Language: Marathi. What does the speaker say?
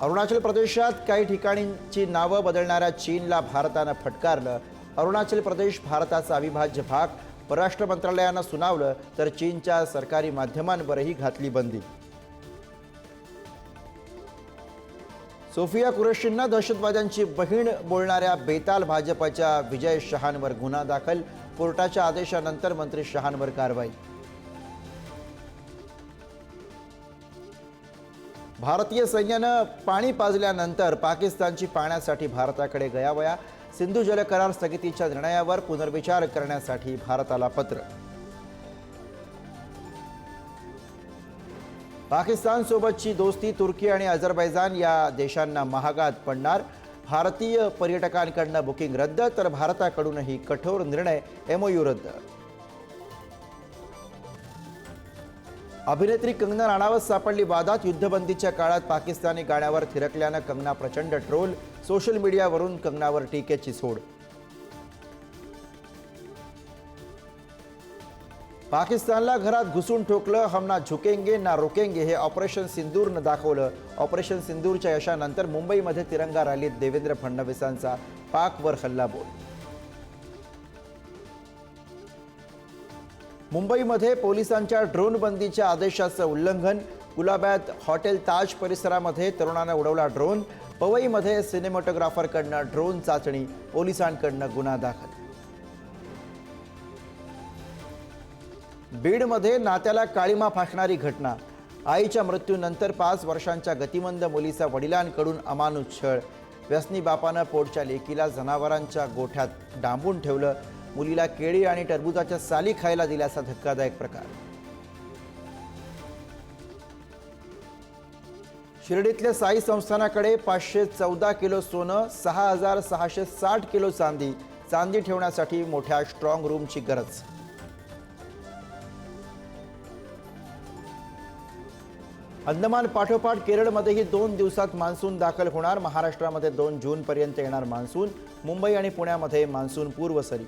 अरुणाचल प्रदेशात काही ठिकाणींची नावं बदलणाऱ्या चीनला भारतानं फटकारलं। अरुणाचल प्रदेश भारताचा अविभाज्य भाग, परराष्ट्र मंत्रालयानं सुनावलं तर चीनच्या सरकारी माध्यमांवरही घातली बंदी। सोफिया कुरेशींना दहशतवाद्यांची बहीण बोलणाऱ्या बेताल भाजपच्या विजय शहांवर गुन्हा दाखल, कोर्टाच्या आदेशानंतर मंत्री शहांवर कारवाई। भारतीय सैन्यानं पाणी पाजल्यानंतर पाकिस्तानची पाण्यासाठी भारताकडे गयावया, सिंधू जल करार स्थगितीच्या निर्णयावर पुनर्विचार करण्यासाठी भारताला पत्र। पाकिस्तानसोबतची दोस्ती तुर्की आणि अझरबैजान या देशांना महागात पडणार, भारतीय पर्यटकांकडून बुकिंग रद्द तर भारताकडूनही कठोर निर्णय, एमओयू रद्द। अभिनेत्री कंगना राणावत सापडली वादात, युद्धबंदीच्या काळात पाकिस्तानी गाण्यावर थिरकल्यानं कंगना प्रचंड ट्रोल, सोशल मीडियावरून कंगनावर टीकेची सोड। पाकिस्तानला घरात घुसून ठोकलं, हम ना झुकेंगे ना रोकेंगे हे ऑपरेशन सिंदूरनं दाखवलं। ऑपरेशन सिंदूरच्या यशानंतर मुंबईमध्ये तिरंगा रॅलीत देवेंद्र फडणवीसांचा पाकवर हल्लाबोल। मुंबईमध्ये पोलिसांच्या ड्रोन बंदीच्या आदेशाचं उल्लंघन, गुलाब्यात हॉटेल ताज परिसरामध्ये तरुणानं उडवला ड्रोन, पवईमध्ये सिनेमॅटोग्राफरकडनं ड्रोन चाचणी, पोलिसांकडनं गुन्हा दाखल। बीडमध्ये नात्याला काळीमा फासणारी घटना, आईच्या मृत्यूनंतर 5 वर्षांच्या गतिमंद मुलीचा वडिलांकडून अमानुष छळ, व्यसनी बापानं पोटच्या लेकीला जनावरांच्या गोठ्यात डांबून ठेवलं, मुलीला केळी आणि टरबूजाच्या साली खायला दिल्याचा धक्कादायक प्रकार। शिर्डीतल्या साई संस्थानाकडे 514 किलो सोनं, 6660 किलो चांदी, चांदी ठेवण्यासाठी मोठ्या स्ट्रॉंग रूमची गरज। अंदमान पाठोपाठ केरळमध्येही 2 दिवसात मान्सून दाखल होणार, महाराष्ट्रामध्ये 2 जूनपर्यंत येणार मान्सून, मुंबई आणि पुण्यामध्ये मान्सून पूर्वसरी।